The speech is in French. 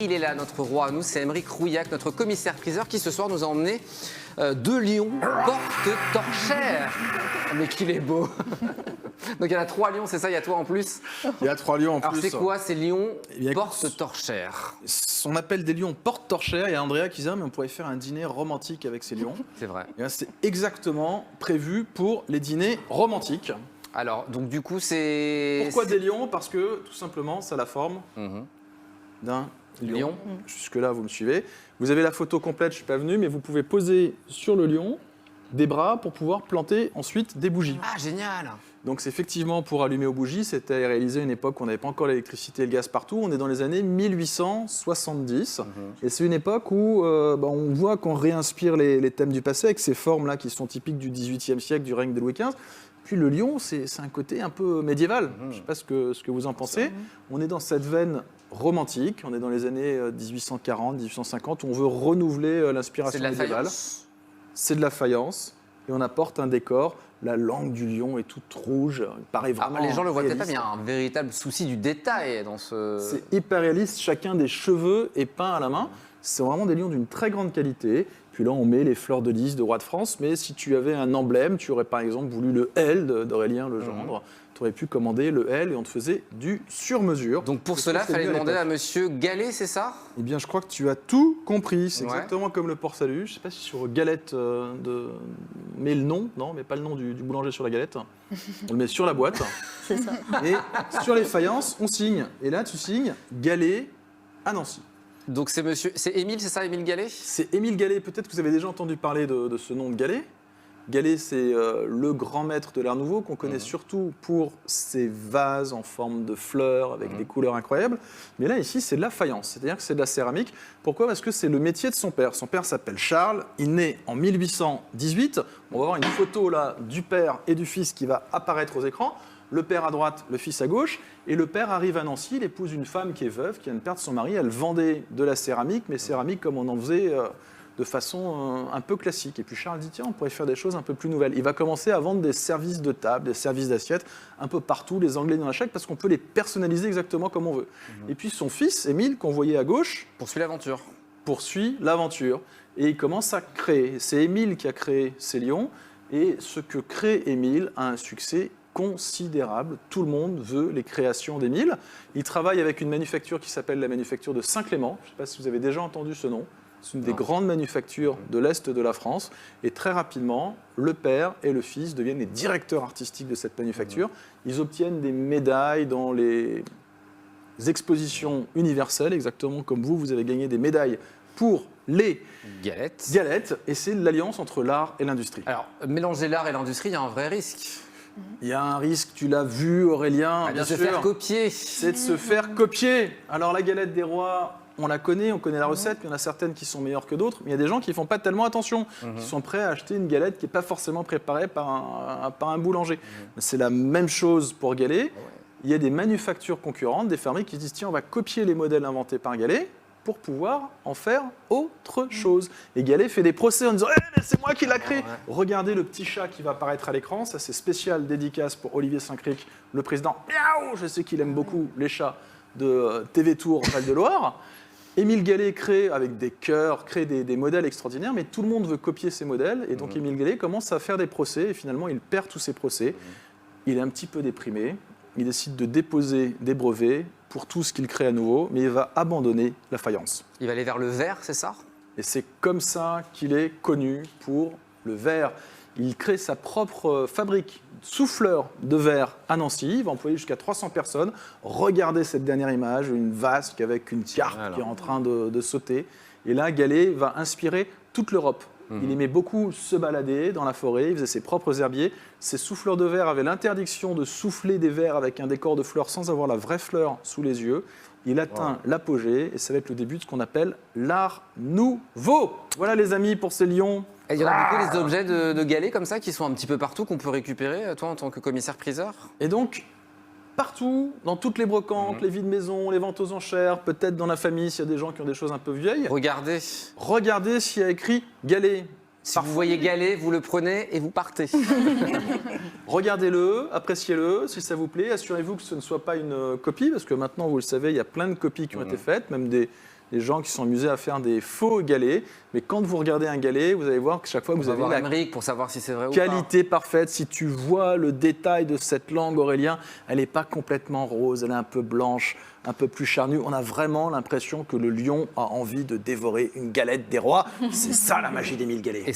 Il est là, notre roi à nous, c'est Aymeric Rouillac, notre commissaire-priseur, qui ce soir nous a emmené 2 lions porte-torchères. Mais qu'il est beau. Donc il y en a 3 lions, c'est ça, il y a toi en plus? Il y a 3 lions en plus. Alors c'est quoi ces lions bien, porte-torchères? On appelle des lions porte-torchères. Il y a Andrea qui disait, mais on pourrait faire un dîner romantique avec ces lions. C'est vrai. C'est exactement prévu pour les dîners romantiques. Alors, donc du coup, c'est... Pourquoi des lions? Parce que, tout simplement, ça a la forme d'un lion. Jusque-là, vous me suivez. Vous avez la photo complète, je ne suis pas venu, mais vous pouvez poser sur le lion des bras pour pouvoir planter ensuite des bougies. Ah, génial! Donc c'est effectivement pour allumer aux bougies, c'était réalisé à une époque où on n'avait pas encore l'électricité et le gaz partout. On est dans les années 1870 et c'est une époque où on voit qu'on réinspire les thèmes du passé avec ces formes-là qui sont typiques du XVIIIe siècle, du règne de Louis XV. Puis le lion, c'est un côté un peu médiéval. Je ne sais pas ce que vous en pensez. On est dans cette veine romantique, on est dans les années 1840, 1850 où on veut renouveler l'inspiration médiévale. C'est de la faïence et on apporte un décor. La langue du lion est toute rouge, il paraît vraiment les gens le voient peut-être pas, mais il y réaliste. a un véritable souci du détail dans ce... C'est hyper réaliste, chacun des cheveux est peint à la main. C'est vraiment des lions d'une très grande qualité. Puis là, on met les fleurs de lys de roi de France. Mais si tu avais un emblème, tu aurais par exemple voulu le L d'Aurélien Legendre. Tu aurais pu commander le L et on te faisait du sur-mesure. Donc pour cela, il fallait demander à Monsieur Gallet, c'est ça? Eh bien, je crois que tu as tout compris. C'est Ouais. exactement comme le port-salut. Je ne sais pas si sur galette mais le nom, non, mais pas le nom du boulanger sur la galette. On le met sur la boîte. C'est ça. Et sur les faïences, on signe. Et là, tu signes Gallet à Nancy. Donc c'est Émile, c'est ça, Émile Gallet? C'est Émile Gallet. Peut-être que vous avez déjà entendu parler de ce nom de Gallet. Gallet, c'est le grand maître de l'Art Nouveau qu'on connaît surtout pour ses vases en forme de fleurs avec des couleurs incroyables. Mais là, ici, c'est de la faïence, c'est-à-dire que c'est de la céramique. Pourquoi? Parce que c'est le métier de son père. Son père s'appelle Charles, il naît en 1818. On va voir une photo là du père et du fils qui va apparaître aux écrans. Le père à droite, le fils à gauche. Et le père arrive à Nancy, il épouse une femme qui est veuve, qui vient de perdre son mari. Elle vendait de la céramique, mais céramique comme on en faisait... de façon un peu classique. Et puis Charles dit, tiens, on pourrait faire des choses un peu plus nouvelles. Il va commencer à vendre des services de table, des services d'assiette, un peu partout, les Anglais en achètent, parce qu'on peut les personnaliser exactement comme on veut. Et puis son fils, Émile, qu'on voyait à gauche, Poursuit l'aventure. poursuit l'aventure. Et il commence à créer. C'est Émile qui a créé ces lions, et ce que crée Émile a un succès considérable. Tout le monde veut les créations d'Émile. Il travaille avec une manufacture qui s'appelle la manufacture de Saint-Clément. Je ne sais pas si vous avez déjà entendu ce nom. C'est une des grandes manufactures de l'Est de la France. Et très rapidement, le père et le fils deviennent les directeurs artistiques de cette manufacture. Ils obtiennent des médailles dans les expositions universelles, exactement comme vous avez gagné des médailles pour les galettes. Et c'est l'alliance entre l'art et l'industrie. Alors, mélanger l'art et l'industrie, il y a un vrai risque. Il y a un risque, tu l'as vu Aurélien, bien de se sûr. faire copier. C'est de se faire copier. Alors la galette des rois... on connaît la recette, puis il y en a certaines qui sont meilleures que d'autres, mais il y a des gens qui ne font pas tellement attention, qui sont prêts à acheter une galette qui n'est pas forcément préparée par un boulanger. C'est la même chose pour Gallet. Il y a des manufactures concurrentes, des fermiers qui disent, tiens, on va copier les modèles inventés par Gallet pour pouvoir en faire autre chose. Et Gallet fait des procès en disant, mais c'est moi qui l'ai créé. Regardez le petit chat qui va apparaître à l'écran, ça c'est spécial dédicace pour Olivier Saint-Cric, le président. Miaou, je sais qu'il aime beaucoup les chats de TV Tour Val-de-Loire. Émile Gallet crée, avec des cœurs, crée des modèles extraordinaires, mais tout le monde veut copier ces modèles. Et donc Émile Gallet commence à faire des procès, et finalement il perd tous ses procès. Il est un petit peu déprimé, il décide de déposer des brevets pour tout ce qu'il crée à nouveau, mais il va abandonner la faïence. Il va aller vers le verre, c'est ça? Et c'est comme ça qu'il est connu pour le verre. Il crée sa propre fabrique souffleur de verre à Nancy. Il va employer jusqu'à 300 personnes. Regardez cette dernière image, une vasque avec une carpe qui est en train de sauter. Et là, Gallet va inspirer toute l'Europe. Il aimait beaucoup se balader dans la forêt, il faisait ses propres herbiers. Ses souffleurs de verre avaient l'interdiction de souffler des verres avec un décor de fleurs sans avoir la vraie fleur sous les yeux. Il atteint l'apogée et ça va être le début de ce qu'on appelle l'Art Nouveau. Voilà les amis pour ces lions. Et il y aura beaucoup des objets de Gallet comme ça qui sont un petit peu partout, qu'on peut récupérer, toi en tant que commissaire-priseur? Et donc, partout, dans toutes les brocantes, les vides maisons, les ventes aux enchères, peut-être dans la famille s'il y a des gens qui ont des choses un peu vieilles. Regardez. Regardez s'il y a écrit Gallet. Si vous voyez Gallet, vous le prenez et vous partez. Regardez-le, appréciez-le, si ça vous plaît. Assurez-vous que ce ne soit pas une copie, parce que maintenant, vous le savez, il y a plein de copies qui ont été faites, même des des gens qui sont amusés à faire des faux galets. Mais quand vous regardez un galet, vous allez voir que chaque fois que vous avez la Émeric pour savoir si c'est vrai ou pas. qualité parfaite. Si tu vois le détail de cette langue, Aurélien, elle n'est pas complètement rose, elle est un peu blanche, un peu plus charnue. On a vraiment l'impression que le lion a envie de dévorer une galette des rois. C'est ça la magie des 1000 galets.